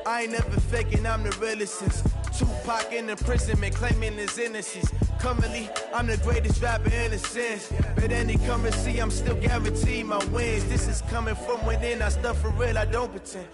I ain't never faking, I'm the realest since Tupac in imprisonment, claiming his innocence. Currently, I'm the greatest rapper in a sense. But any currency, I'm still guaranteed my wins. This is coming from within, I stuff for real, I don't pretend.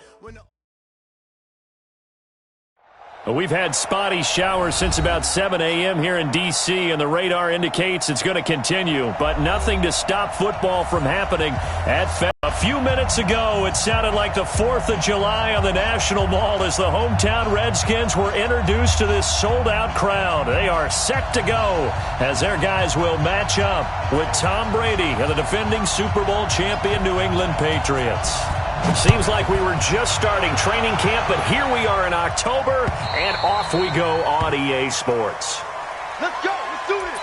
We've had spotty showers since about 7 a.m. here in D.C., and the radar indicates it's going to continue, but nothing to stop football from happening at Fed. A few minutes ago, it sounded like the 4th of July on the National Mall as the hometown Redskins were introduced to this sold-out crowd. They are set to go as their guys will match up with Tom Brady and the defending Super Bowl champion New England Patriots. Seems like we were just starting training camp, but here we are in October, and off we go on EA Sports. Let's go. Let's do this.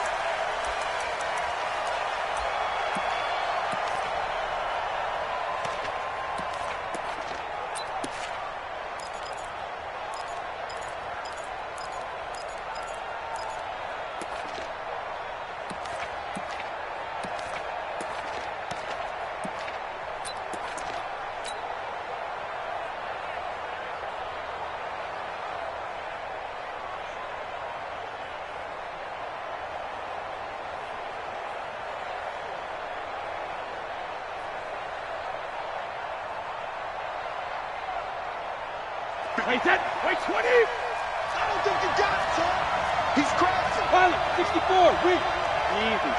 Wait, that, wait, 20! I don't think you got it, son. He's crossing. Pilot, 64, weak. Easy.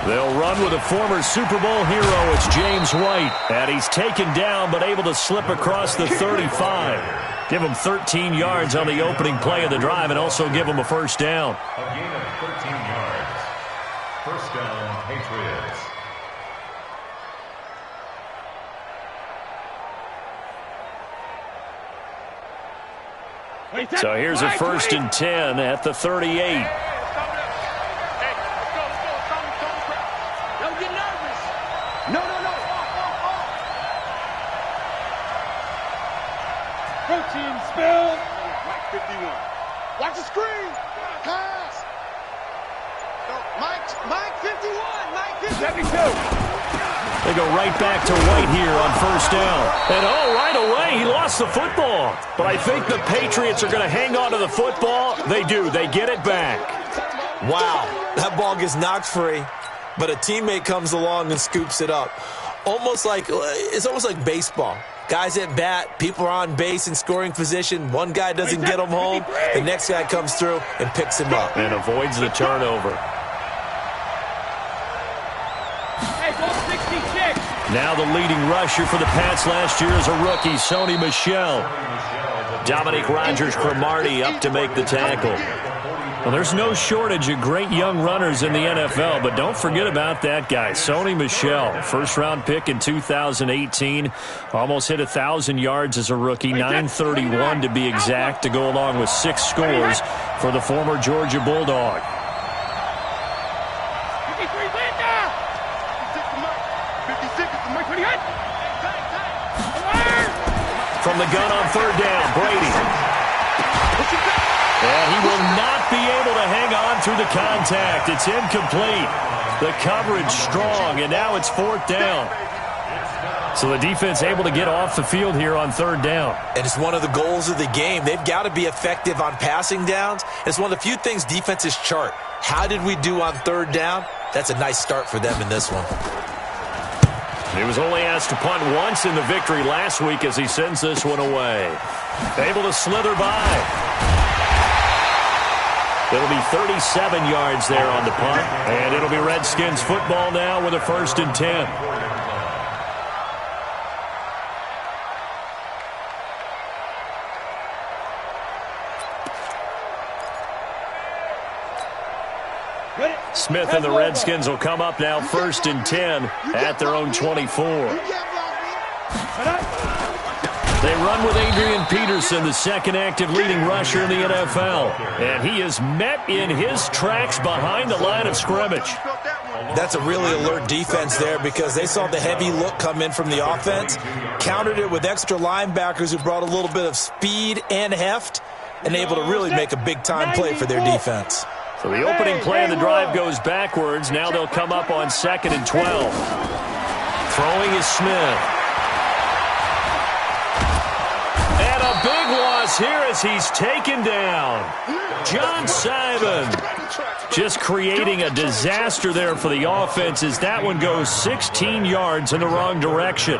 They'll run with a former Super Bowl hero. It's James White. And he's taken down but able to slip across the 35. Give him 13 yards on the opening play of the drive and also give him a first down. A gain of 13 yards. First down, Patriots. So here's a 1st and 10 at the 38. Protein spill. Mike 51. Watch the screen. Pass. Mike 51. Mike 52. 72. They go right back to White here on first down. And right away, he lost the football. But I think the Patriots are going to hang on to the football. They do. They get it back. Wow, that ball gets knocked free, but a teammate comes along and scoops it up. It's almost like baseball. Guys at bat, people are on base in scoring position. One guy doesn't get him home. The next guy comes through and picks him up. And avoids the turnover. Now the leading rusher for the Pats last year is a rookie, Sony Michel. Dominique Rodgers-Cromartie up to make the tackle. Well, there's no shortage of great young runners in the NFL, but don't forget about that guy, Sony Michel. First-round pick in 2018. Almost hit 1,000 yards as a rookie, 931 to be exact, to go along with 6 scores for the former Georgia Bulldog. From the gun on third down, Brady. And he will not be able to hang on through the contact. It's incomplete. The coverage strong, and now it's 4th down. So the defense able to get off the field here on third down. And it's one of the goals of the game. They've got to be effective on passing downs. It's one of the few things defenses chart. How did we do on third down? That's a nice start for them in this one. He was only asked to punt once in the victory last week as he sends this one away. Able to slither by. It'll be 37 yards there on the punt. And it'll be Redskins football now with a 1st and 10. Smith and the Redskins will come up now 1st and 10 at their own 24. They run with Adrian Peterson, the second active leading rusher in the NFL. And he is met in his tracks behind the line of scrimmage. That's a really alert defense there because they saw the heavy look come in from the offense, countered it with extra linebackers who brought a little bit of speed and heft, and able to really make a big-time play for their defense. So the opening play of the drive goes backwards. Now they'll come up on 2nd and 12. Throwing is Smith. And a big loss here as he's taken down. John Simon just creating a disaster there for the offense as that one goes 16 yards in the wrong direction.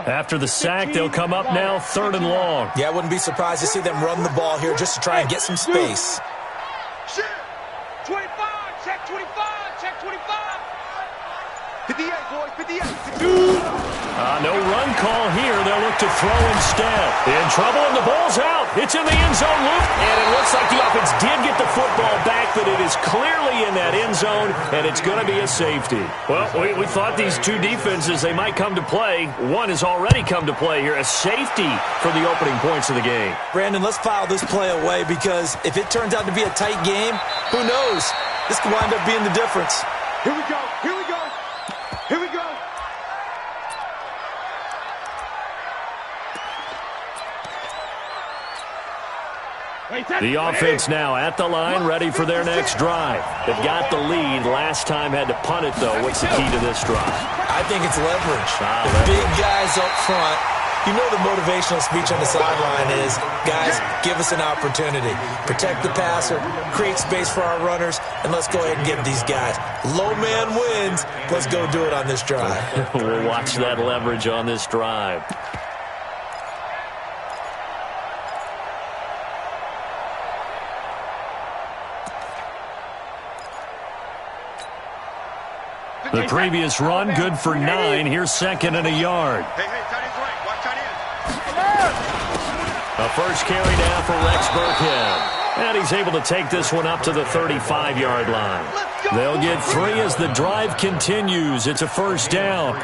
After the sack, they'll come up now 3rd and long. Yeah, I wouldn't be surprised to see them run the ball here just to try and get some space. 25, check 25, check 25. 58, boys, 58. No run call here. They'll look to throw instead. In trouble, and the ball's out. It's in the end zone loop, and it looks like the offense did get the football back, but it is clearly in that end zone, and it's going to be a safety. Well, we thought these two defenses, they might come to play. One has already come to play here, a safety for the opening points of the game. Brandon, let's file this play away because if it turns out to be a tight game, who knows? This could wind up being the difference. Here we go, here we go, here we go. The offense now at the line, ready for their next drive. They've got the lead. Last time had to punt it, though. What's the key to this drive? I think it's leverage. The big guys up front. You know the motivational speech on the sideline is, guys, give us an opportunity. Protect the passer, create space for our runners, and let's go ahead and get these guys. Low man wins. Let's go do it on this drive. We'll watch that leverage on this drive. The previous run, good for 9. Here's 2nd and a yard. Hey, tight end's right. Watch tight end. A first carry now for Rex Burkhead. And he's able to take this one up to the 35-yard line. They'll get 3 as the drive continues. It's a first down.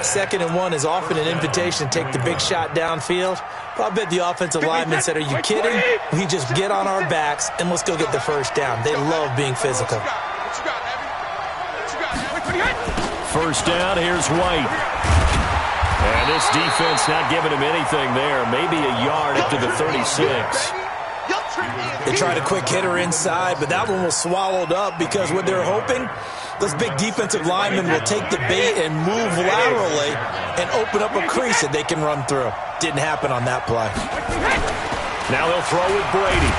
2nd and 1 is often an invitation to take the big shot downfield. But I bet the offensive lineman said, are you kidding? We just get on our backs and let's go get the first down. They love being physical. First down, here's White. And this defense not giving him anything there. Maybe a yard up to the 36. They tried a quick hitter inside, but that one was swallowed up because what they're hoping, those big defensive linemen will take the bait and move laterally and open up a crease that they can run through. Didn't happen on that play. Now they'll throw with Brady.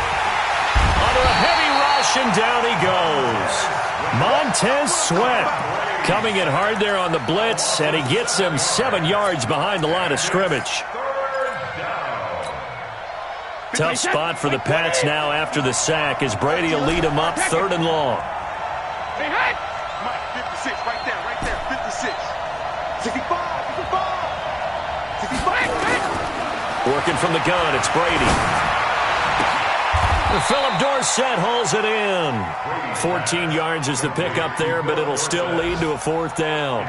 Under a heavy rush, and down he goes. Montez Sweat coming in hard there on the blitz, and he gets him 7 yards behind the line of scrimmage. Tough spot for the Pats now after the sack as Brady will lead him up 3rd and long. Hey, Mike, 56, right there, 56. 65, 65. Working from the gun, it's Brady. Philip Dorsett hauls it in. 14 yards is the pickup there, but it'll still lead to a 4th down.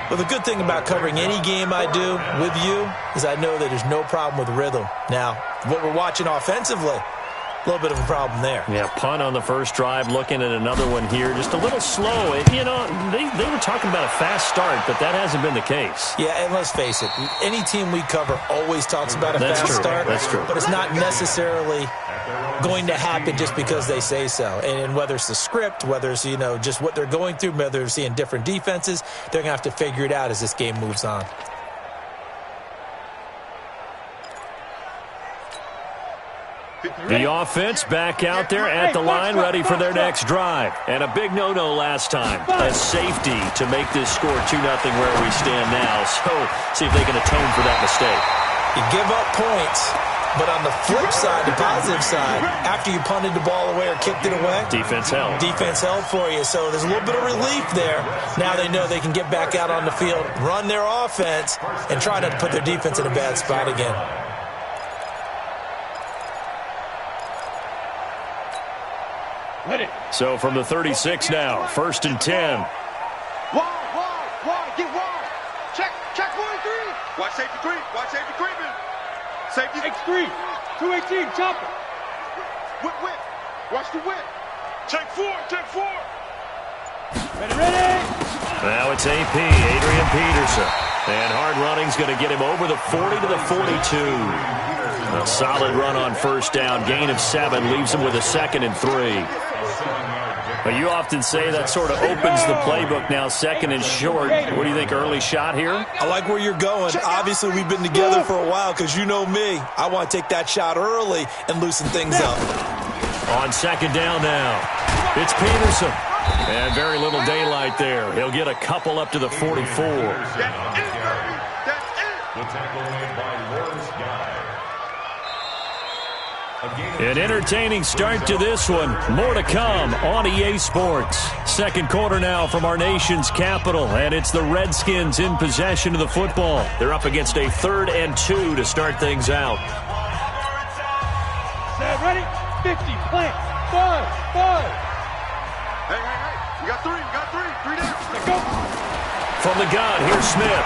Well, the good thing about covering any game I do with you is I know that there's no problem with rhythm. Now, what we're watching offensively, a little bit of a problem there. Yeah, punt on the first drive, looking at another one here. Just a little slow. You know, they were talking about a fast start, but that hasn't been the case. Yeah, and let's face it, any team we cover always talks about a fast start. That's true. But it's not necessarily going to happen just because they say so. And whether it's the script, whether it's, you know, just what they're going through, whether they're seeing different defenses, they're going to have to figure it out as this game moves on. The offense back out there at the line, ready for their next drive. And a big no-no last time. A safety to make this score 2-0 where we stand now. So, see if they can atone for that mistake. You give up points, but on the flip side, the positive side, after you punted the ball away or kicked it away, defense held. Defense held for you. So there's a little bit of relief there. Now they know they can get back out on the field, run their offense, and try not to put their defense in a bad spot again. So from the 36 now, 1st and 10. Wide, get wide. Check 1-3. Watch safety creep, creeping. Safety X3, 218, chopper. Whip. Watch the whip. Check 4. Now it's AP, Adrian Peterson. And hard running's going to get him over the 40 to the 42. A solid run on first down. Gain of 7 leaves him with a 2nd and 3. But you often say that sort of opens the playbook now, 2nd and short. What do you think, early shot here? I like where you're going. Obviously, we've been together for a while because you know me. I want to take that shot early and loosen things up. On 2nd down now, it's Peterson. And very little daylight there. He'll get a couple up to the 44. The tackle made by Lawrence Guy. An entertaining start to this one. More to come on EA Sports. Second quarter now from our nation's capital, and it's the Redskins in possession of the football. They're up against a 3rd and 2 to start things out. Set, ready? 50, plant, 5. Hey. You got 3, Three down. Let's go. From the gun, here's Smith.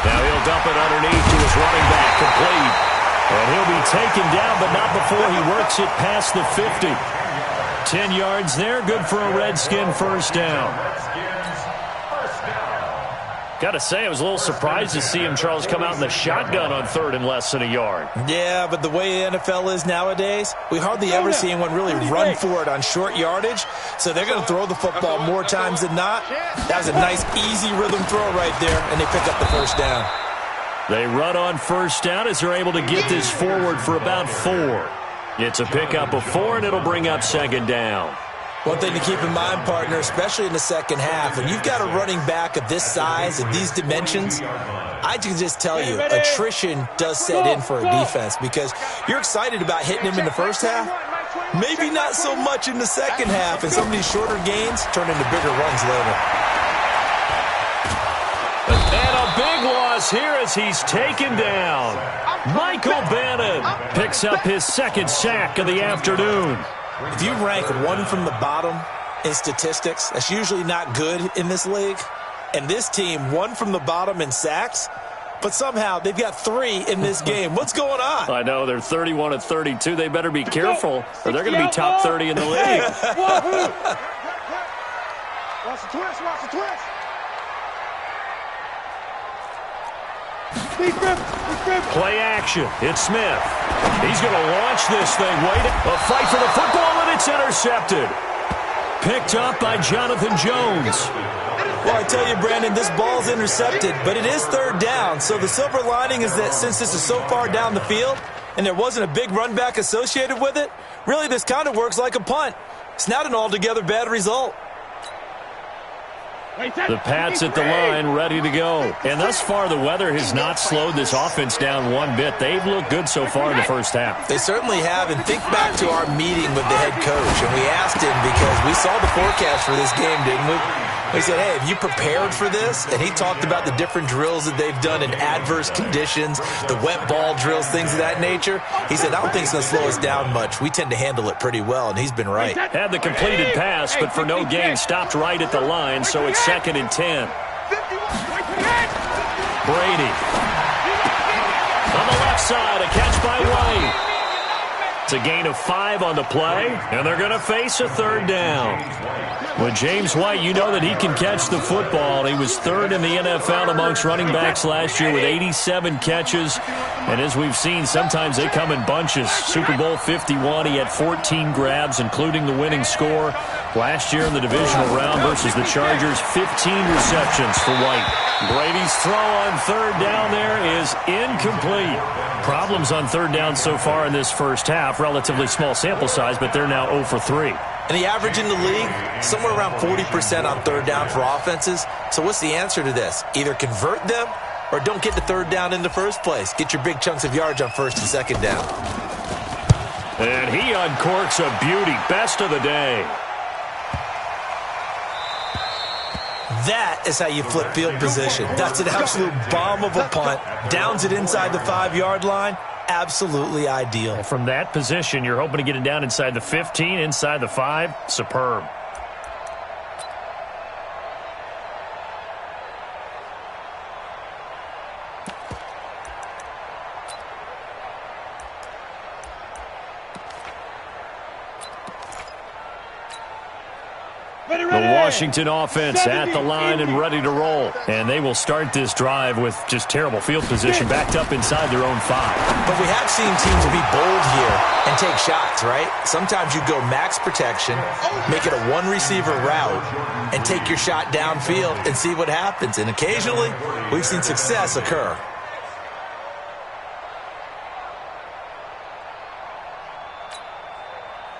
Now he'll dump it underneath to his running back, complete. And he'll be taken down, but not before he works it past the 50. 10 yards there, good for a Redskin first down. Got to say, I was a little surprised to see him, Charles, come out in the shotgun on 3rd and less than a yard. Yeah, but the way the NFL is nowadays, we hardly ever see anyone really run for it on short yardage. So they're going to throw the football more times than not. That was a nice, easy rhythm throw right there, and they pick up the first down. They run on first down as they're able to get this forward for about 4. It's a pickup of 4, and it'll bring up 2nd down. One thing to keep in mind, partner, especially in the second half, when you've got a running back of this size and these dimensions, I can just tell you, attrition does set in for a defense because you're excited about hitting him in the first half, maybe not so much in the second half, and some of these shorter gains turn into bigger runs later. And a big loss here as he's taken down. Michael Bannon picks up his 2nd sack of the afternoon. If you rank 1 from the bottom in statistics, that's usually not good in this league. And this team, 1 from the bottom in sacks, but somehow they've got 3 in this game. What's going on? I know, they're 31 of 32. They better be careful, or they're going to be top 30 in the league. Watch the twist. Play action. It's Smith. He's going to launch this thing. Wait, a fight for the football, and it's intercepted. Picked up by Jonathan Jones. Well, I tell you, Brandon, this ball's intercepted, but it is 3rd down. So the silver lining is that since this is so far down the field and there wasn't a big run back associated with it, really this kind of works like a punt. It's not an altogether bad result. The Pats at the line, ready to go. And thus far, the weather has not slowed this offense down one bit. They've looked good so far in the first half. They certainly have. And think back to our meeting with the head coach. And we asked him because we saw the forecast for this game, didn't we? We said, hey, have you prepared for this? And he talked about the different drills that they've done in adverse conditions, the wet ball drills, things of that nature. He said, I don't think it's going to slow us down much. We tend to handle it pretty well, and he's been right. Had the completed pass, but for no gain, stopped right at the line, so it's 2nd and 10. Brady. On the left side, a catch by White. It's a gain of 5 on the play, and they're going to face a 3rd down. With James White, you know that he can catch the football. He was 3rd in the NFL amongst running backs last year with 87 catches. And as we've seen, sometimes they come in bunches. Super Bowl 51, he had 14 grabs, including the winning score. Last year in the divisional round versus the Chargers, 15 receptions for White. Brady's throw on 3rd down there is incomplete. Problems on 3rd down so far in this first half. Relatively small sample size, but they're now 0 for 3. And the average in the league, somewhere around 40% on 3rd down for offenses. So what's the answer to this? Either convert them or don't get the 3rd down in the first place. Get your big chunks of yards on 1st and 2nd down. And he uncorks a beauty. Best of the day. That is how you flip field position. That's an absolute bomb of a punt. Downs it inside the 5-yard line. Absolutely ideal. From that position, you're hoping to get it down inside the 15, inside the 5. Superb. The Washington offense at the line and ready to roll. And they will start this drive with just terrible field position, backed up inside their own 5. But we have seen teams be bold here and take shots, right? Sometimes you go max protection, make it a one-receiver route, and take your shot downfield and see what happens. And occasionally, we've seen success occur.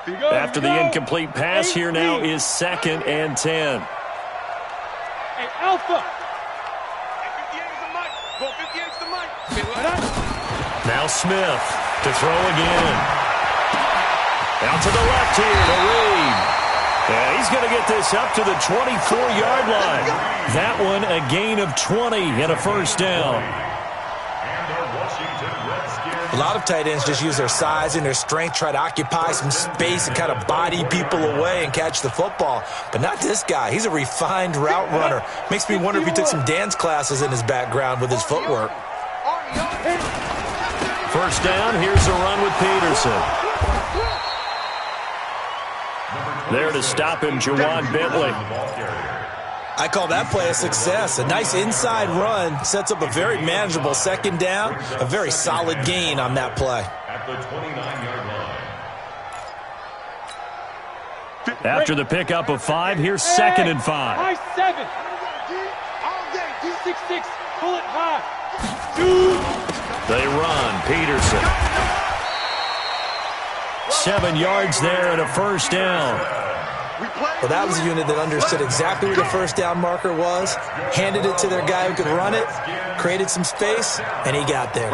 After the incomplete pass, here now is 2nd and 10. Hey, Alpha. Now Smith to throw again. Out to the left here to Reed. Yeah, he's going to get this up to the 24-yard line. That one a gain of 20 and a first down. A lot of tight ends just use their size and their strength, try to occupy some space and kind of body people away and catch the football. But not this guy. He's a refined route runner. Makes me wonder if he took some dance classes in his background with his footwork. First down, here's a run with Peterson. There to stop him, Juwan Bentley. I call that play a success. A nice inside run sets up a very manageable second down. A very solid gain on that play. At the 29-yard line. After the pickup of 5, here's 2nd and 5. High 7. All day. D66. Pull it high. They run. Peterson. 7 yards there and a first down. Well, that was a unit that understood exactly where the first down marker was, handed it to their guy who could run it, created some space, and he got there.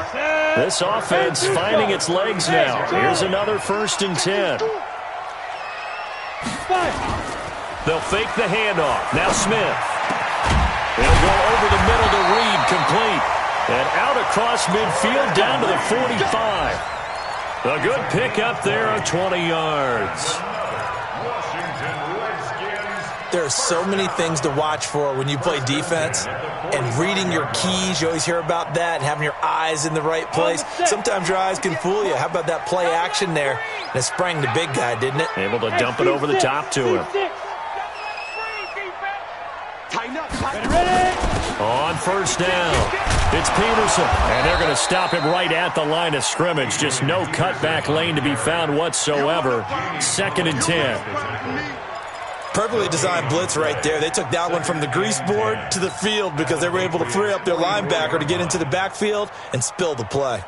This offense finding its legs now. Here's another 1st and 10. They'll fake the handoff. Now Smith. He'll go over the middle to Reed, complete. And out across midfield down to the 45. A good pickup there of 20 yards. There are so many things to watch for when you play defense, and reading your keys, you always hear about that, and having your eyes in the right place. Sometimes your eyes can fool you. How about that play action there? And it sprang the big guy, didn't it? Able to dump it over the top to him. On first down, it's Peterson, and they're going to stop him right at the line of scrimmage. Just no cutback lane to be found whatsoever. 2nd and 10. Perfectly designed blitz right there. They took that one from the grease board to the field because they were able to free up their linebacker to get into the backfield and spill the play.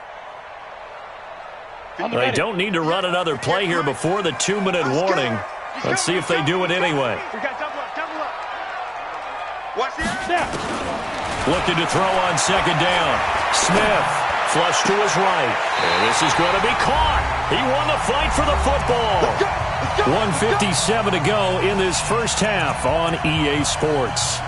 They don't need to run another play here before the 2-minute warning. Let's see if they do it anyway. Looking to throw on 2nd down. Smith, flush to his right. And this is going to be caught. He won the fight for the football. 1:57 to go in this first half on EA Sports.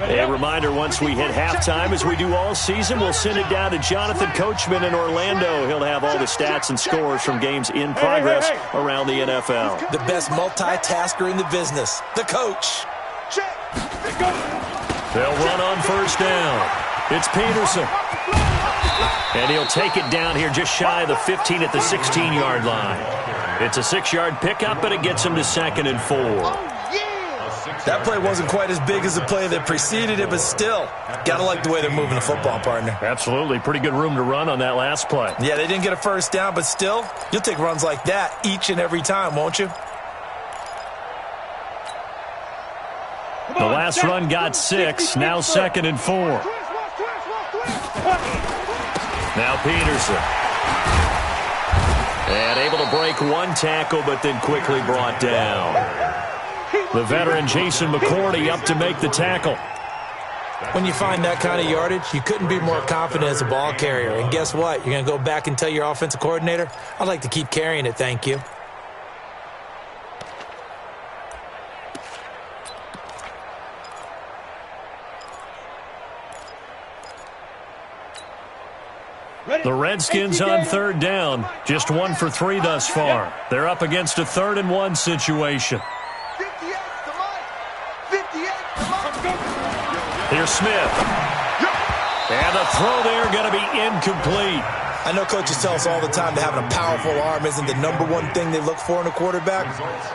A reminder, once we hit halftime, as we do all season, we'll send it down to Jonathan Coachman in Orlando. He'll have all the stats and scores from games in progress around the NFL. The best multitasker in the business, the coach. They'll run on first down. It's Peterson. And he'll take it down here just shy of the 15 at the 16-yard line. It's a 6-yard pickup, but it gets him to 2nd and 4. That play wasn't quite as big as the play that preceded it, but still, gotta like the way they're moving the football, partner. Absolutely. Pretty good room to run on that last play. Yeah, they didn't get a first down, but still, you'll take runs like that each and every time, won't you? The last run got 6, now 2nd and 4. Now Peterson. And able to break one tackle, but then quickly brought down. The veteran Jason McCourty up to make the tackle. When you find that kind of yardage, you couldn't be more confident as a ball carrier. And guess what? You're going to go back and tell your offensive coordinator, I'd like to keep carrying it, thank you. The Redskins on 3rd down. Just 1 for 3 thus far. They're up against a 3rd and 1 situation. Here's Smith. And the throw there going to be incomplete. I know coaches tell us all the time that having a powerful arm isn't the #1 thing they look for in a quarterback.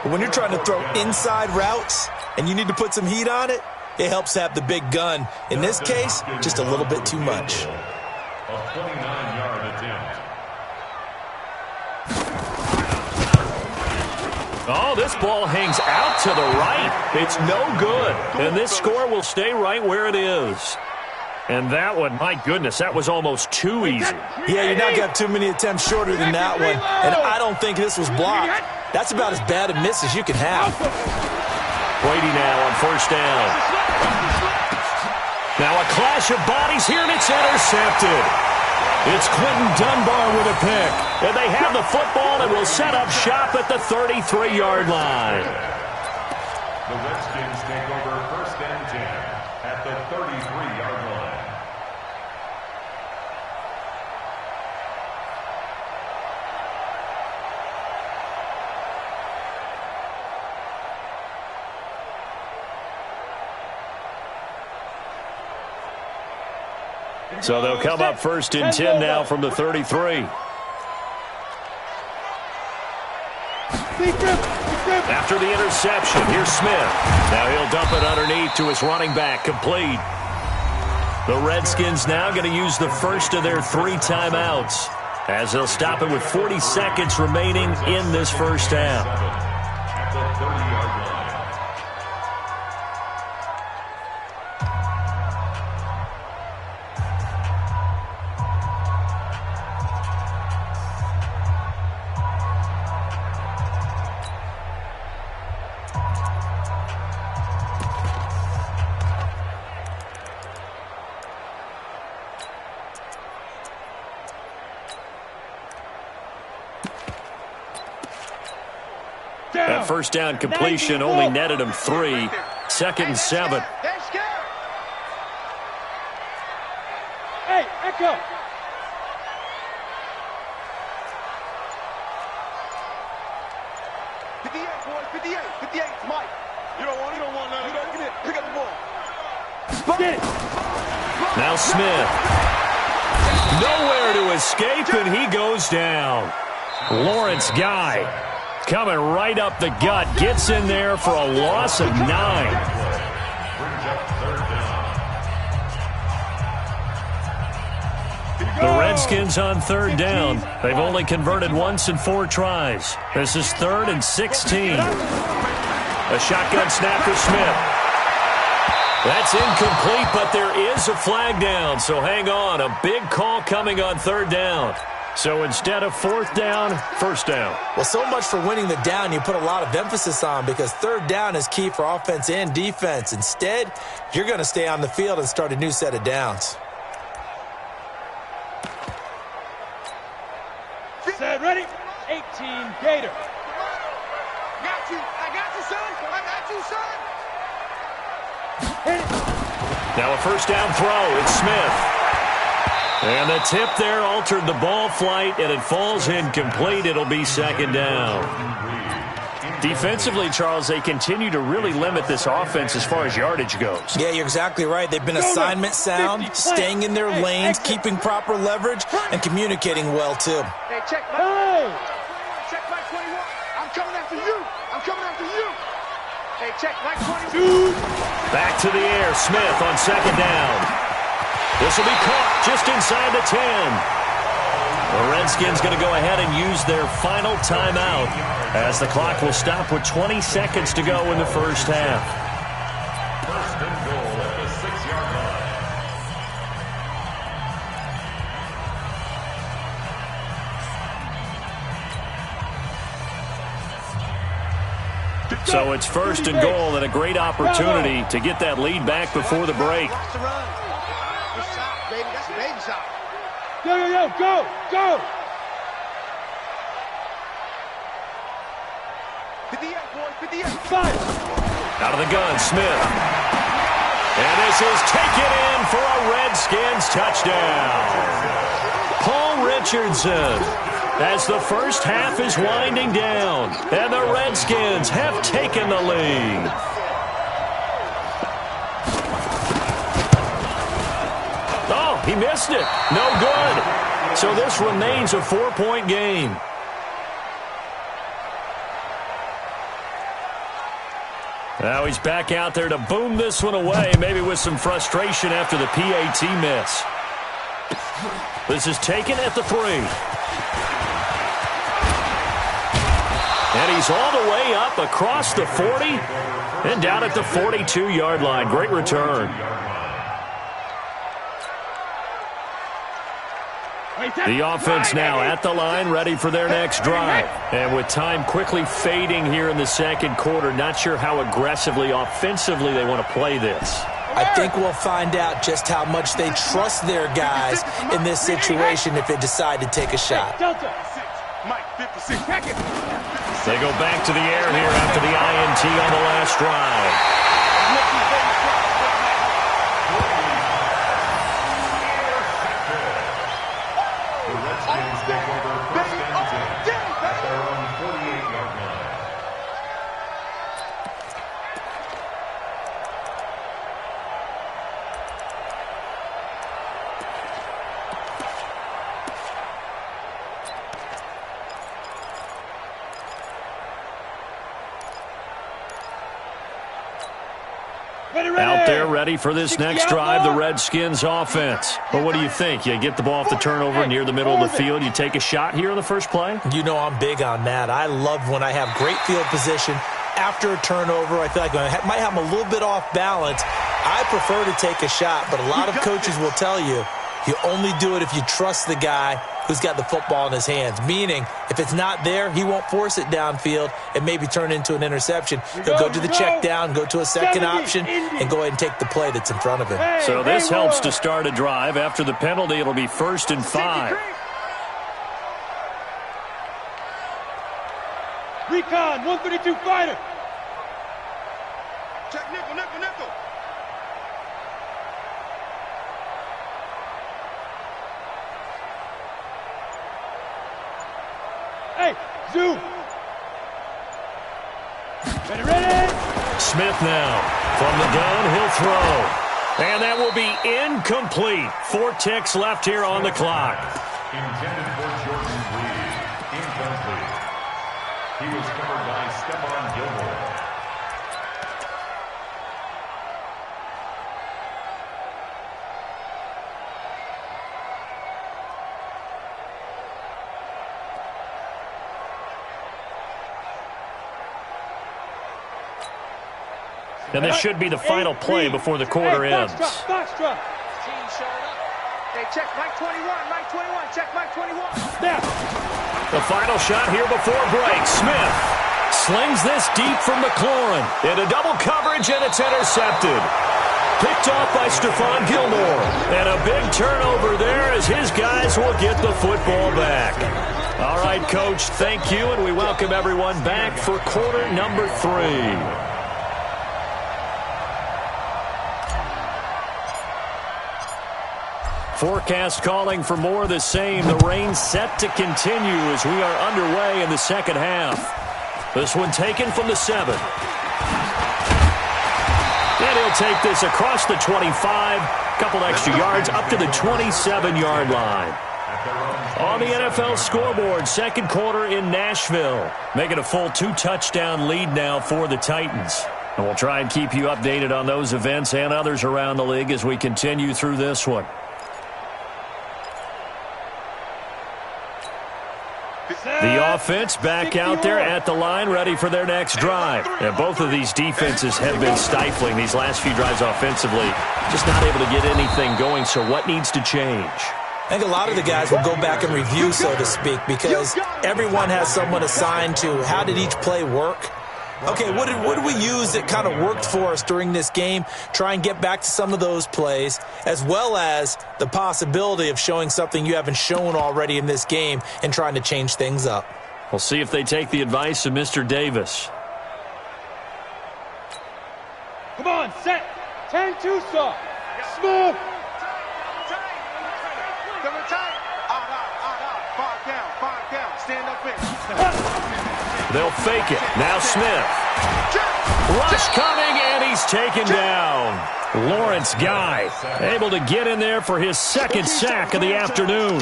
But when you're trying to throw inside routes and you need to put some heat on it, it helps to have the big gun. In this case, just a little bit too much. A 29-yard attempt. Oh, this ball hangs out to the right. It's no good. And this score will stay right where it is. And that one, my goodness, that was almost too easy. Yeah, you're not going to have too many attempts shorter than that one. And I don't think this was blocked. That's about as bad a miss as you can have. Brady now on first down. Now a clash of bodies here, and it's intercepted. It's Quentin Dunbar with a pick. And they have the football and will set up shop at the 33-yard line. The Redskins take over first and 10 at the 33-yard line. So they'll come up first and 10 now from the 33. After the interception, here's Smith. Now he'll dump it underneath to his running back, complete. The Redskins now going to use the first of their 3 timeouts as they'll stop it with 40 seconds remaining in this first half. At the 30-yard line. That first down completion only netted him 3. 2nd and 7. Hey, Echo. Mike. You don't want none. You don't get it. Pick up the ball. Get it. Now Smith. Nowhere to escape, and he goes down. Lawrence Guy coming right up the gut. Gets in there for a loss of 9. Brings up third down. The Redskins on third down. They've only converted once in 4 tries. This is 3rd and 16. A shotgun snap for Smith. That's incomplete, but there is a flag down, so hang on. A big call coming on 3rd down. So instead of 4th down, 1st down. Well, so much for winning the down you put a lot of emphasis on, because 3rd down is key for offense and defense. Instead, you're going to stay on the field and start a new set of downs. Set, ready? 18, Gator. Got you. I got you, son. I got you, son. Now a first down throw. It's Smith. And the tip there altered the ball flight, and it falls incomplete. It'll be 2nd down. Defensively, Charles, they continue to really limit this offense as far as yardage goes. Yeah, you're exactly right. They've been assignment sound, staying in their lanes, keeping proper leverage, and communicating well, too. Hey, check my 21. I'm coming after you. I'm coming after you. Hey, check my 22. Back to the air. Smith on 2nd down. This will be caught just inside the 10. The Redskins going to go ahead and use their final timeout as the clock will stop with 20 seconds to go in the first half. First and goal at the 6-yard line. So it's 1st and goal, and a great opportunity to get that lead back before the break. Watch the run. Good shot, baby. That's a baby shot. Go. 58, boy. 58. Fire. Out of the gun, Smith. And this is taken in for a Redskins touchdown. Paul Richardson, as the first half is winding down, and the Redskins have taken the lead. He missed it. No good. So this remains a 4-point game. Now he's back out there to boom this one away, maybe with some frustration after the PAT miss. This is taken at the 3. And he's all the way up across the 40 and down at the 42-yard line. Great return. The offense now at the line, ready for their next drive. And with time quickly fading here in the second quarter, not sure how aggressively, offensively they want to play this. I think we'll find out just how much they trust their guys in this situation if they decide to take a shot. They go back to the air here after the INT on the last drive. Out there ready for this next drive, the Redskins offense. But what do you think? You get the ball off the turnover near the middle of the field, you take a shot here on the first play? You know I'm big on that. I love when I have great field position after a turnover. I feel like I might have them a little bit off balance. I prefer to take a shot, but a lot of coaches will tell you, you only do it if you trust the guy who's got the football in his hands. Meaning, if it's not there, he won't force it downfield and maybe turn into an interception. He'll go to the check down, go to a second option, and go ahead and take the play that's in front of him. So this helps to start a drive. After the penalty, it'll be 1st and 5. Recon, 132 fighter. Check nickel, nickel, nickel. Hey, zoom. Ready. Smith now. From the gun, he'll throw. And that will be incomplete. 4 ticks left here on the clock. Intended for Jordan Reed. Incomplete. He was covered by Stephon Gilmore. And this should be the final play before the quarter ends. Foxtrot. Hey, check Mike 21, Mike 21, check Mike 21. Snap. The final shot here before break. Smith slings this deep from McLaurin. Into double coverage, and it's intercepted. Picked off by Stephon Gilmore. And a big turnover there as his guys will get the football back. All right, Coach, thank you, and we welcome everyone back for quarter number 3. Forecast calling for more of the same. The rain set to continue as we are underway in the second half. This one taken from the 7. And he'll take this across the 25. Couple extra yards up to the 27-yard line. On the NFL scoreboard, second quarter in Nashville. Making a full 2-touchdown lead now for the Titans. And we'll try and keep you updated on those events and others around the league as we continue through this one. The offense back out there at the line, ready for their next drive. And both of these defenses have been stifling these last few drives offensively. Just not able to get anything going, so what needs to change? I think a lot of the guys will go back and review, so to speak, because everyone has someone assigned to how did each play work. Okay, what did we use that kind of worked for us during this game? Try and get back to some of those plays, as well as the possibility of showing something you haven't shown already in this game and trying to change things up. We'll see if they take the advice of Mr. Davis. Come on, set. 10-2 soft. Smooth. Coming tight. Out. 5 down. Stand up in. They'll fake it. Now Smith. Check. Rush coming, and he's taken down. Lawrence Guy able to get in there for his second sack of the afternoon.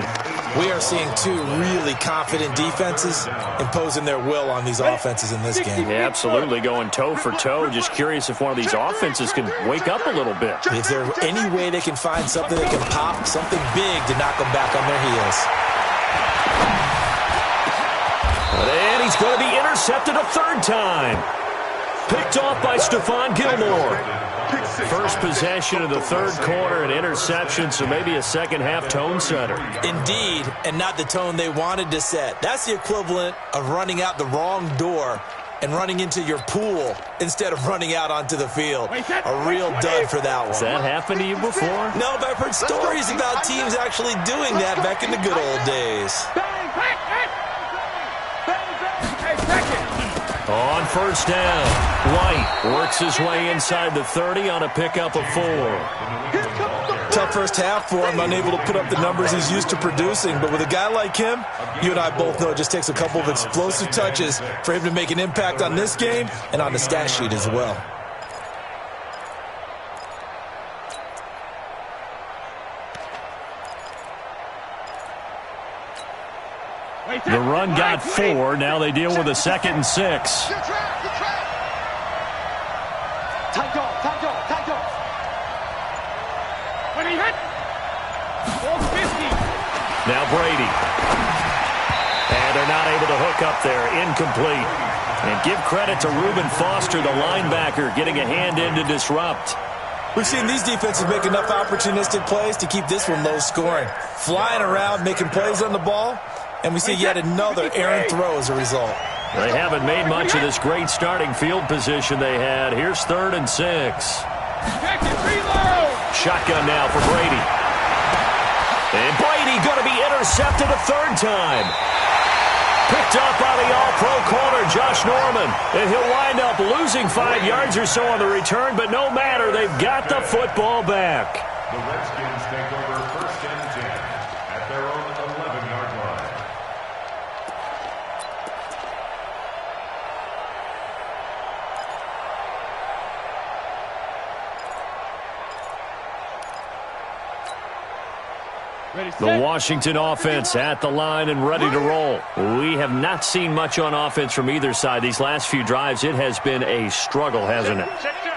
We are seeing two really confident defenses imposing their will on these offenses in this game. Yeah, absolutely, going toe for toe. Just curious if one of these offenses can wake up a little bit. Is there any way they can find something that can pop, something big to knock them back on their heels? And he's going to be intercepted a third time. Picked off by Stephon Gilmore. First possession of the third quarter, an interception, so maybe a second-half tone setter. Indeed, and not the tone they wanted to set. That's the equivalent of running out the wrong door and running into your pool instead of running out onto the field. A real dud for that one. Has that happened to you before? No, but I've heard stories about teams actually doing that back in the good old days. On first down, White works his way inside the 30 on a pickup of 4. Tough first half for him, unable to put up the numbers he's used to producing. But with a guy like him, you and I both know it just takes a couple of explosive touches for him to make an impact on this game and on the stat sheet as well. The run got 4. Now they deal with a 2nd and 6. Tight dog. When he hit. 450. Now Brady. And they're not able to hook up there. Incomplete. And give credit to Reuben Foster, the linebacker, getting a hand in to disrupt. We've seen these defenses make enough opportunistic plays to keep this one low scoring. Flying around, making plays on the ball. And we see yet another errant throw as a result. They haven't made much of this great starting field position they had. Here's 3rd and 6. Shotgun now for Brady. And Brady going to be intercepted a third time. Picked up by the all-pro corner, Josh Norman. And he'll wind up losing 5 yards or so on the return, but no matter, they've got the football back. The Redskins take over 1st and 10 at their own 11-yard line. The Washington offense at the line and ready to roll. We have not seen much on offense from either side. These last few drives, it has been a struggle, hasn't it?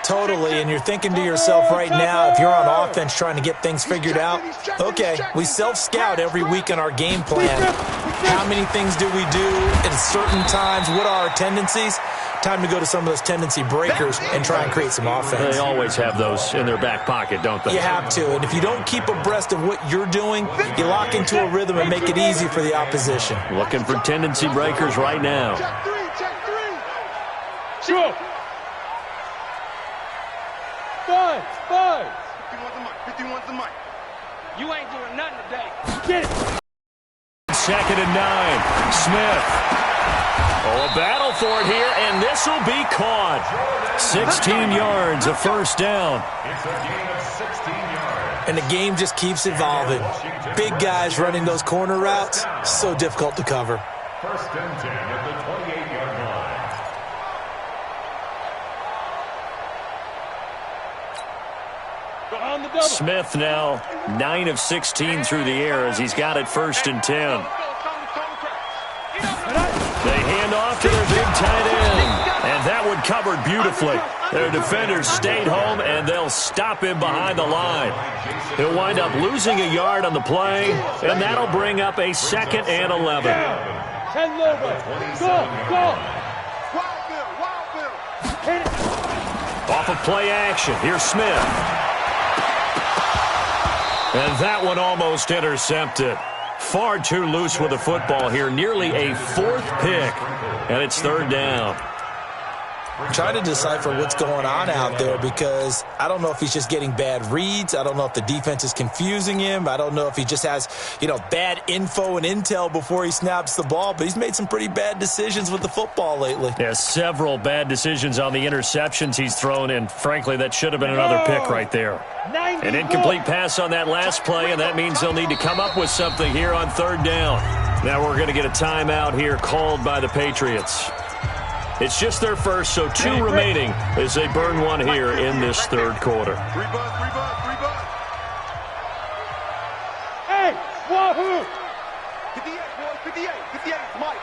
Totally, and you're thinking to yourself right now, if you're on offense trying to get things figured out, okay, we self-scout every week in our game plan. How many things do we do at certain times? What are our tendencies? Time to go to some of those tendency breakers and try and create some offense. They always have those in their back pocket, don't they? You have to, and if you don't keep abreast of what you're doing, you lock into a rhythm and make it easy for the opposition. Looking for tendency breakers right now. Check three. Sure. 5. 51's the mic. You ain't doing nothing today. Get it. 2nd and 9. Smith. Oh, a battle for it here, and this will be caught. 16 yards, a first down. It's a gain of 16 yards. And the game just keeps evolving. Big guys running those corner routes, so difficult to cover. 1st and 10 at the 28-yard line. Smith now 9 of 16 through the air as he's got it 1st and 10. They hand off to their big tight end. And that one covered beautifully. Their defenders stayed home, and they'll stop him behind the line. He'll wind up losing a yard on the play, and that'll bring up a 2nd and 11. 10 over. Go. Off of play action, here's Smith. And that one almost intercepted. Far too loose with the football here. Nearly a 4th pick. And it's 3rd down. I'm trying to decipher what's going on out there because I don't know if he's just getting bad reads. I don't know if the defense is confusing him. I don't know if he just has, bad info and intel before he snaps the ball. But he's made some pretty bad decisions with the football lately. Yeah, several bad decisions on the interceptions he's thrown, and frankly, that should have been another pick right there. An incomplete pass on that last play, and that means they'll need to come up with something here on 3rd down. Now we're going to get a timeout here called by the Patriots. It's just their first, so 2 remaining as they burn one here in this third quarter. 3 bucks, 3 bucks, 3 bucks. Hey, wahoo! 58, boys, 58, 58, Mike.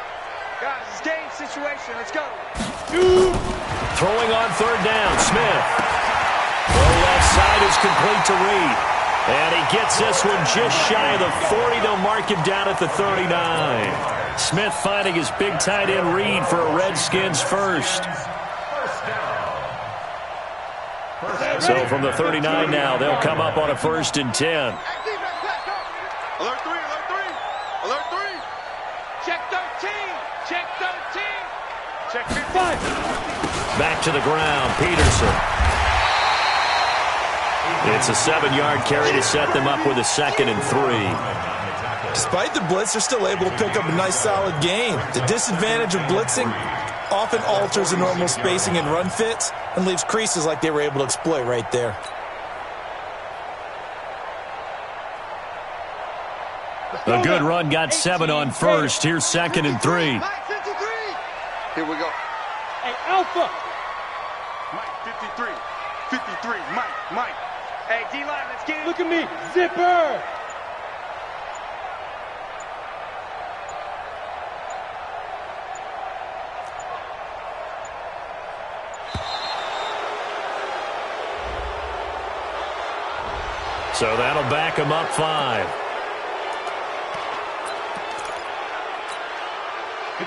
Guys, it's game situation. Let's go. Throwing on third down, Smith. Throw left side is complete to Reed. And he gets this one just shy of the 40. They'll mark him down at the 39. Smith finding his big tight end Reed for a Redskins first. So from the 39 now, they'll come up on a 1st and 10. Alert 3, alert 3, alert 3. Check 13. Check 13. Check 55. Back to the ground, Peterson. It's a 7-yard carry to set them up with a 2nd and 3. Despite the blitz, they're still able to pick up a nice, solid gain. The disadvantage of blitzing often alters the normal spacing and run fits and leaves creases like they were able to exploit right there. A good run got 7 on first. Here's 2nd and 3. Here we go. Hey, Alpha. Mike, 53, 53, Mike. Hey, D-line, let's get it. Look at me. Zipper. So that'll back him up 5.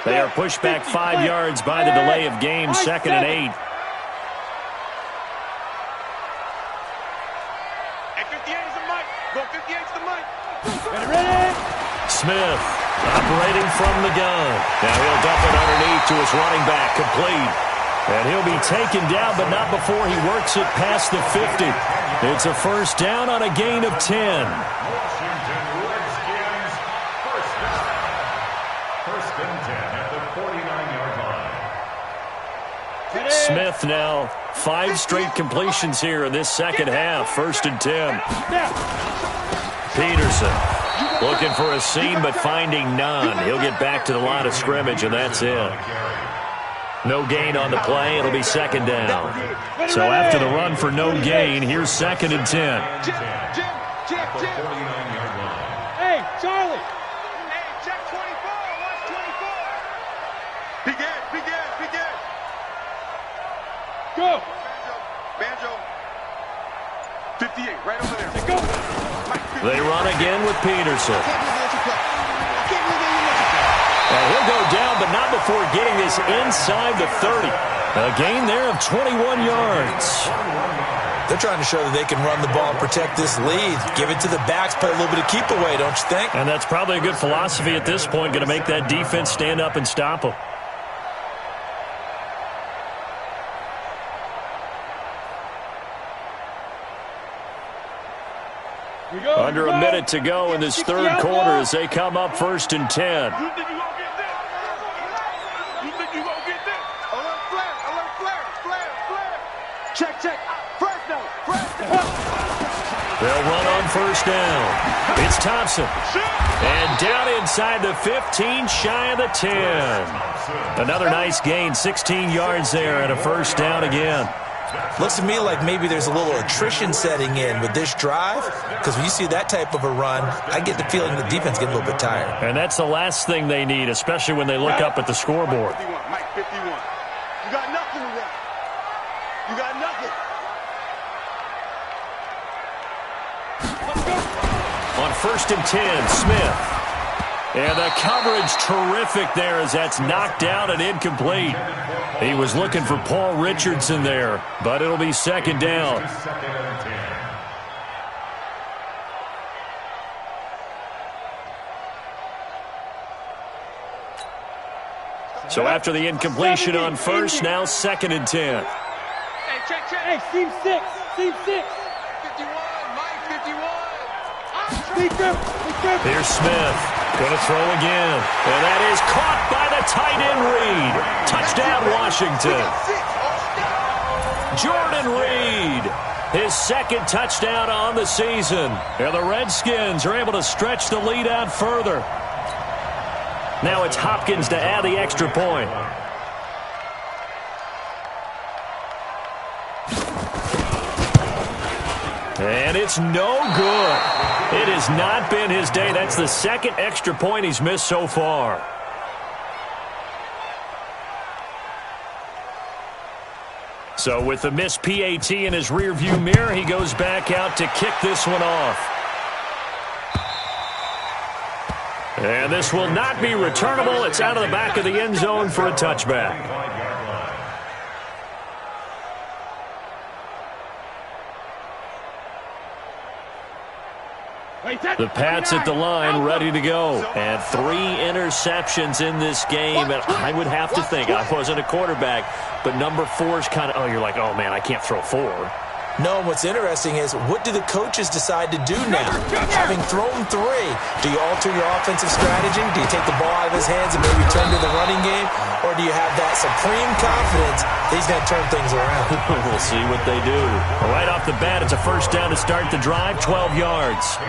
They are pushed back 5 yards by the delay of game, 2nd and 8. Hey, 58 is the Mike. Go 58 is the Mike. Ready? Smith operating from the gun. Now he'll dump it underneath to his running back, complete. And he'll be taken down, but not before he works it past the 50. It's a 1st down on a gain of 10. Washington Redskins, 1st down. 1st and 10 at the 49-yard line. Smith now 5 straight completions here in this second half. 1st and 10. Peterson looking for a seam but finding none. He'll get back to the line of scrimmage, and that's it. No gain on the play. It'll be 2nd down. So after the run for no gain, here's 2nd and 10. Jim. Hey, Charlie. Hey, check 24. Watch 24. Big Ed. Go. Banjo. 58, right over there. Go. They run again with Peterson. And he'll go down, but not before getting this inside the 30. A gain there of 21 yards. They're trying to show that they can run the ball and protect this lead. Give it to the backs, play a little bit of keep away, don't you think? And that's probably a good philosophy at this point, going to make that defense stand up and stop them. Under a minute to go in this third quarter as they come up 1st and 10. You think you gonna get this? You think you gonna get this? Alert flare. Check. First down. They'll run on 1st down. It's Thompson. And down inside the 15, shy of the 10. Another nice gain, 16 yards there and a 1st down again. Looks to me like maybe there's a little attrition setting in with this drive, because when you see that type of a run, I get the feeling the defense gets a little bit tired. And that's the last thing they need, especially when they look up at the scoreboard. Mike 51. You got nothing to run. You got nothing. Let's go. On 1st and 10, Smith. And the coverage terrific there as that's knocked out and incomplete. He was looking for Paul Richardson there, but it'll be 2nd down. So after the incompletion on 1st, now 2nd and 10. Hey, check. Hey, seam 6. 51, Mike 51. Here's Smith. Going to throw again. And that is caught by the tight end Reed. Touchdown, Washington. Jordan Reed. His 2nd touchdown on the season. And the Redskins are able to stretch the lead out further. Now it's Hopkins to add the extra point. And it's no good. It has not been his day. That's the second extra point he's missed so far. So with the missed PAT in his rearview mirror, he goes back out to kick this one off. And this will not be returnable. It's out of the back of the end zone for a touchback. The Pats at the line, ready to go. And 3 interceptions in this game. And I would have to think, I wasn't a quarterback, but number 4 is kind of, you're like, oh, man, I can't throw 4. No, what's interesting is, what do the coaches decide to do now? Having thrown 3, do you alter your offensive strategy? Do you take the ball out of his hands and maybe turn to the running game? Or do you have that supreme confidence that he's going to turn things around? We'll see what they do. Right off the bat, it's a first down to start the drive, 12 yards.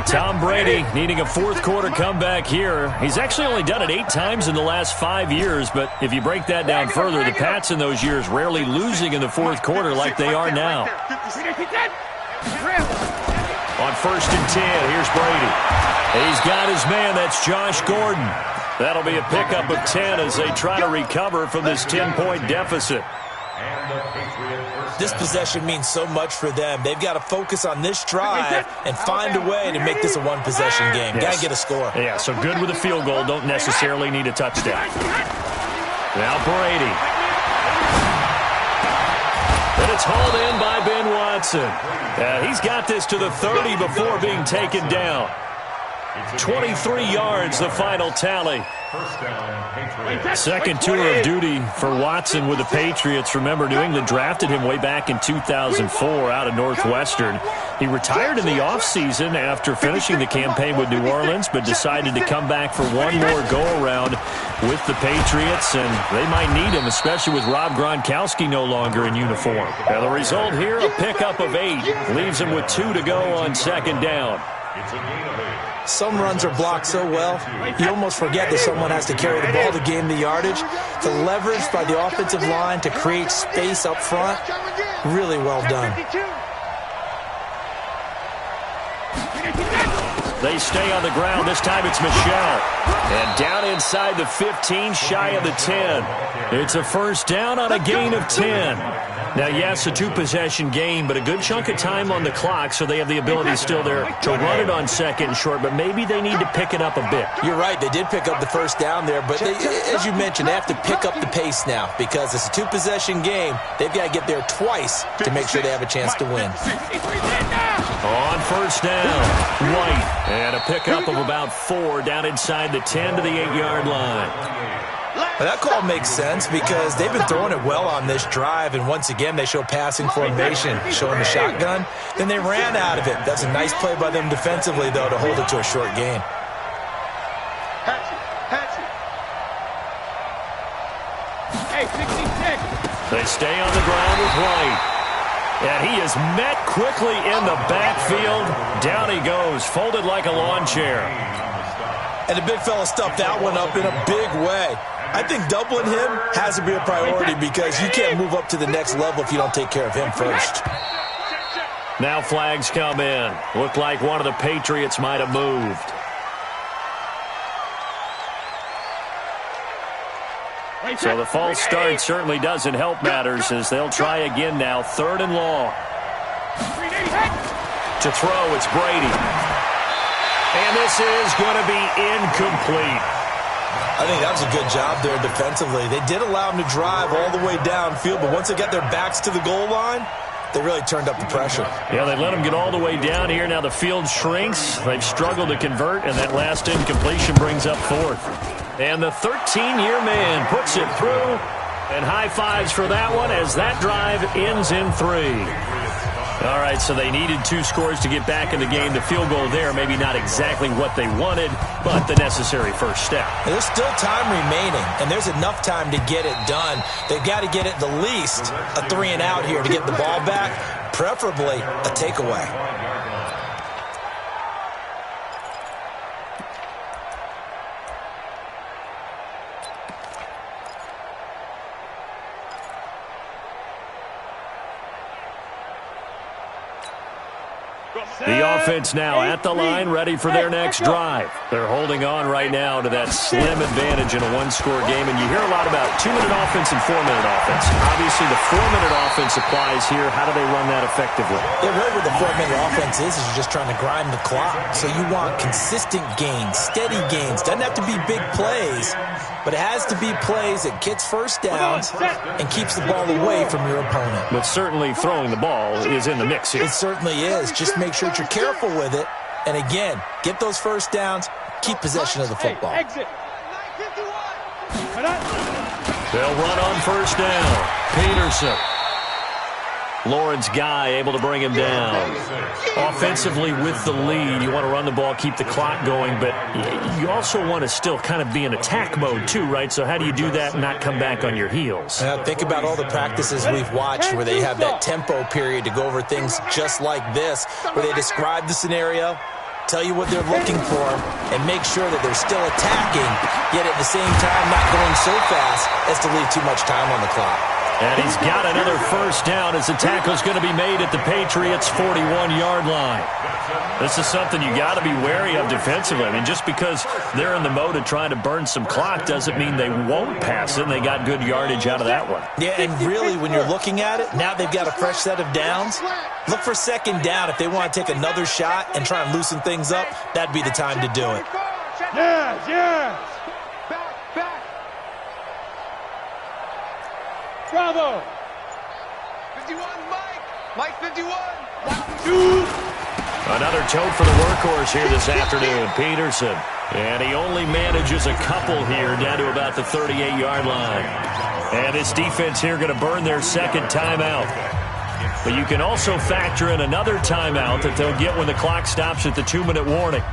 Tom Brady needing a fourth-quarter comeback here. He's actually only done it 8 times in the last 5 years, but if you break that down further, the Pats in those years rarely losing in the fourth quarter like they are now. On 1st and 10, here's Brady. He's got his man. That's Josh Gordon. That'll be a pickup of 10 as they try to recover from this 10-point deficit. This possession means so much for them. They've got to focus on this drive and find a way to make this a one-possession game. Yes. Got to get a score. Yeah, so good with a field goal. Don't necessarily need a touchdown. Now Brady. And it's hauled in by Ben Watson. He's got this to the 30 before being taken down. 23 yards, the final tally. Second tour of duty for Watson with the Patriots. Remember, New England drafted him way back in 2004 out of Northwestern. He retired in the offseason after finishing the campaign with New Orleans, but decided to come back for one more go-around with the Patriots, and they might need him, especially with Rob Gronkowski no longer in uniform. Now, the result here, a pickup of 8. Leaves him with 2 to go on second down. Some runs are blocked so well, you almost forget that someone has to carry the ball to gain the yardage. The leverage by the offensive line to create space up front, really well done. They stay on the ground. This time it's Michel. And down inside the 15, shy of the 10. It's a first down on a gain of 10. Now, yes, a 2-possession game, but a good chunk of time on the clock, so they have the ability still there to run it on second and short, but maybe they need to pick it up a bit. You're right. They did pick up the first down there, but they, as you mentioned, they have to pick up the pace now because it's a 2-possession game. They've got to get there twice to make sure they have a chance to win. On first down, White, and a pickup of about 4 down inside the 10 to the 8-yard line. Well, that call makes sense because they've been throwing it well on this drive, and once again they show passing formation, showing the shotgun. Then they ran out of it. That's a nice play by them defensively, though, to hold it to a short gain. Hey, 66. They stay on the ground with White. And he is met quickly in the backfield. Down he goes, folded like a lawn chair. And the big fella stuffed that one up in a big way. I think doubling him has to be a priority because you can't move up to the next level if you don't take care of him first. Now flags come in. Looked like one of the Patriots might have moved. So the false start certainly doesn't help matters as they'll try again now. 3rd and long. To throw, it's Brady. And this is going to be incomplete. I think that was a good job there defensively. They did allow him to drive all the way downfield, but once they got their backs to the goal line, they really turned up the pressure. Yeah, they let him get all the way down here. Now the field shrinks. They've struggled to convert, and that last incompletion brings up 4th. And the 13-year man puts it through, and high fives for that one as that drive ends in 3. All right, so they needed 2 scores to get back in the game. The field goal there, maybe not exactly what they wanted, but the necessary first step. And there's still time remaining, and there's enough time to get it done. They've got to get it the least a 3-and-out here to get the ball back, preferably a takeaway. The offense now at the line, ready for their next drive. They're holding on right now to that slim advantage in a one-score game, and you hear a lot about 2-minute offense and 4-minute offense. Obviously, the 4-minute offense applies here. How do they run that effectively? Yeah, really what the 4-minute offense is you're just trying to grind the clock. So you want consistent gains, steady gains. Doesn't have to be big plays, but it has to be plays that gets first downs and keeps the ball away from your opponent. But certainly throwing the ball is in the mix here. It certainly is. Just make sure that you're careful with it. And again, get those first downs, keep possession of the football. They'll run on first down. Peterson. Lawrence Guy able to bring him down. Offensively with the lead, you want to run the ball, keep the clock going, but you also want to still kind of be in attack mode too, right? So how do you do that and not come back on your heels? Think about all the practices we've watched where they have that tempo period to go over things just like this, where they describe the scenario, tell you what they're looking for, and make sure that they're still attacking, yet at the same time not going so fast as to leave too much time on the clock. And he's got another first down as the tackle's going to be made at the Patriots' 41-yard line. This is something you got to be wary of defensively. I mean, just because they're in the mode of trying to burn some clock doesn't mean they won't pass it, and they got good yardage out of that one. Yeah, and really, when you're looking at it, now they've got a fresh set of downs. Look for second down. If they want to take another shot and try and loosen things up, that'd be the time to do it. Yeah. Bravo! 51, Mike 51. Another tote for the workhorse here this afternoon, Peterson. And he only manages a couple here down to about the 38-yard line. And this defense here going to burn their second timeout. But you can also factor in another timeout that they'll get when the clock stops at the 2-minute warning.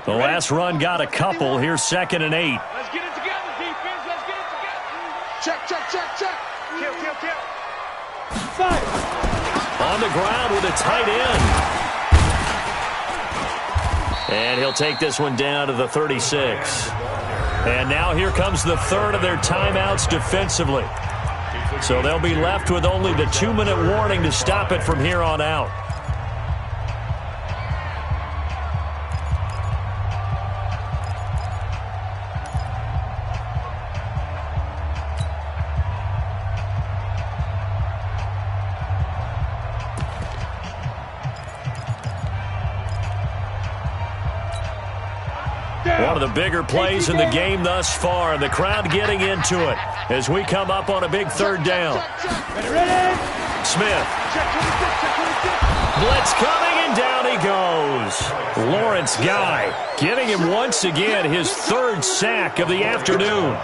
The last run got a couple. Here's 2nd and 8. Let's get it together, defense. Let's get it together. Check. Kill. Fight. On the ground with a tight end. And he'll take this one down to the 36. And now here comes the third of their timeouts defensively. So they'll be left with only the 2-minute warning to stop it from here on out. One of the bigger plays in the game thus far, and the crowd getting into it as we come up on a big third down. Ready? Smith. Blitz coming, and down he goes. Lawrence Guy getting him once again his third sack of the afternoon.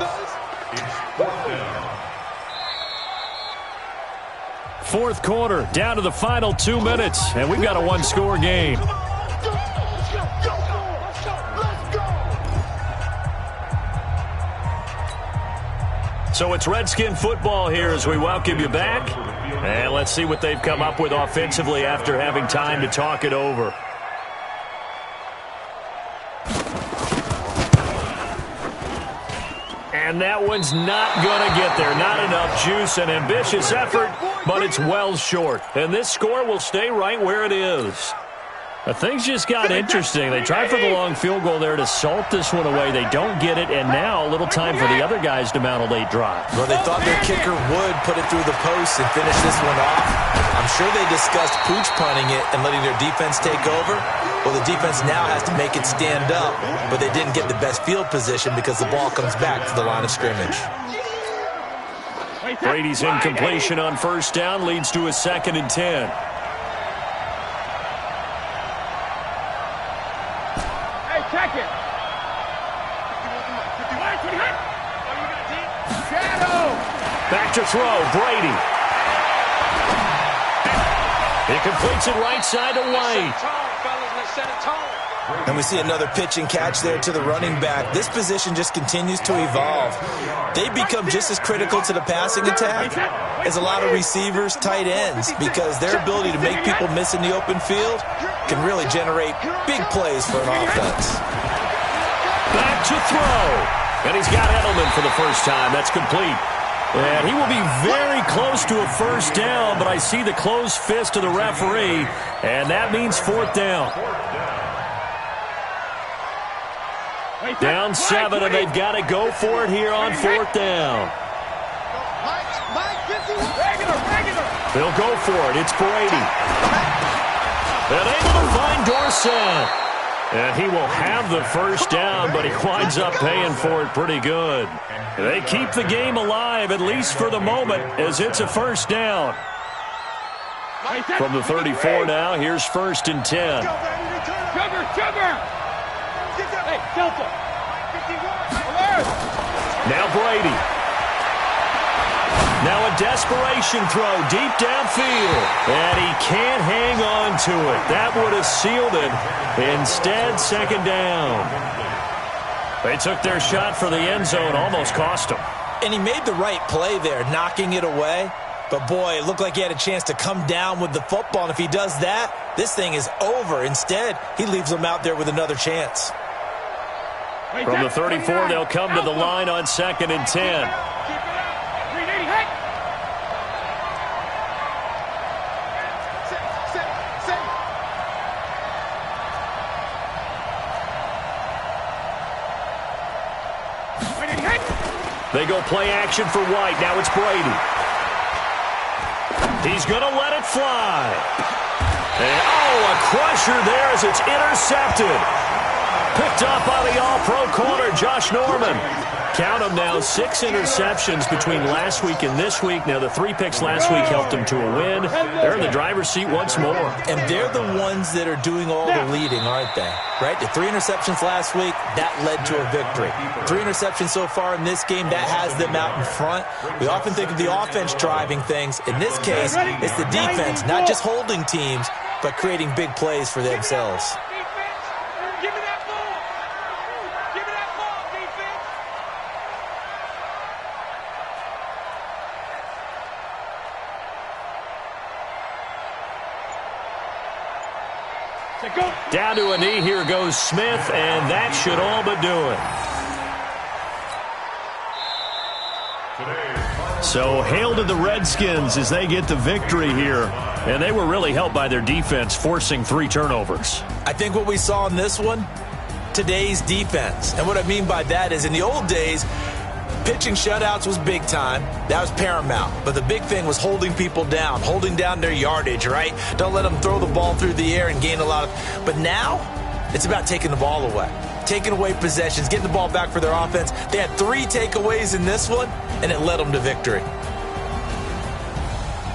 Fourth quarter, down to the final 2 minutes, and we've got a one-score game. So it's Redskin football here as we welcome you back. And let's see what they've come up with offensively after having time to talk it over. And that one's not going to get there. Not enough juice. An ambitious effort, but it's well short. And this score will stay right where it is. Things just got interesting. They tried for the long field goal there to salt this one away. They don't get it, and now a little time for the other guys to mount a late drive. Well, they thought their kicker would put it through the post and finish this one off. I'm sure they discussed pooch punting it and letting their defense take over. Well, the defense now has to make it stand up, but they didn't get the best field position because the ball comes back to the line of scrimmage. Brady's incompletion on first down leads to a 2nd and 10. Check it. Back to throw, Brady. He completes it right side to White. And we see another pitch and catch there to the running back. This position just continues to evolve. They become just as critical to the passing attack as a lot of receivers, tight ends, because their ability to make people miss in the open field can really generate big plays for an offense. Back to throw. And he's got Edelman for the first time. That's complete. And he will be very close to a first down, but I see the closed fist of the referee, and that means fourth down. Down 7, and they've got to go for it here on fourth down. They'll go for it. It's Brady. And able to find Dorsett. And he will have the first down, but he winds up paying for it pretty good. They keep the game alive, at least for the moment, as it's a first down. From the 34 now, here's 1st and 10. Hey, Delta. Now Brady. Now a desperation throw deep downfield. And he can't hang on to it. That would have sealed it. Instead, second down. They took their shot for the end zone, almost cost him. And he made the right play there, knocking it away. But, boy, it looked like he had a chance to come down with the football. And if he does that, this thing is over. Instead, he leaves them out there with another chance. From the 34, they'll come to the line on 2nd and 10. They go play action for White. Now it's Brady. He's going to let it fly. And, a crusher there as it's intercepted. Picked up by the all-pro corner, Josh Norman. Count them now, 6 interceptions between last week and this week. Now, the 3 picks last week helped them to a win. They're in the driver's seat once more. And they're the ones that are doing all the leading, aren't they? Right? The 3 interceptions last week, that led to a victory. 3 interceptions so far in this game, that has them out in front. We often think of the offense driving things. In this case, it's the defense, not just holding teams, but creating big plays for themselves. Down to a knee, here goes Smith, and that should all but do it. So hail to the Redskins as they get the victory here. And they were really helped by their defense, forcing 3 turnovers. I think what we saw in this one, today's defense. And what I mean by that is in the old days, pitching shutouts was big time. That was paramount. But the big thing was holding people down, holding down their yardage, right? Don't let them throw the ball through the air and gain a lot of... But now, it's about taking the ball away. Taking away possessions, getting the ball back for their offense. They had 3 takeaways in this one, and it led them to victory.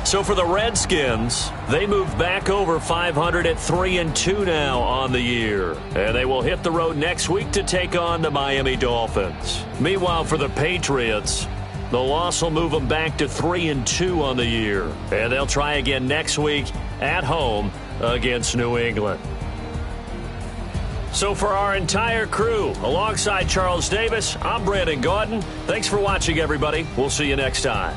So for the Redskins, they move back over 500 at 3-2 now on the year. And they will hit the road next week to take on the Miami Dolphins. Meanwhile, for the Patriots, the loss will move them back to 3-2 on the year. And they'll try again next week at home against New England. So for our entire crew, alongside Charles Davis, I'm Brandon Gaudin. Thanks for watching, everybody. We'll see you next time.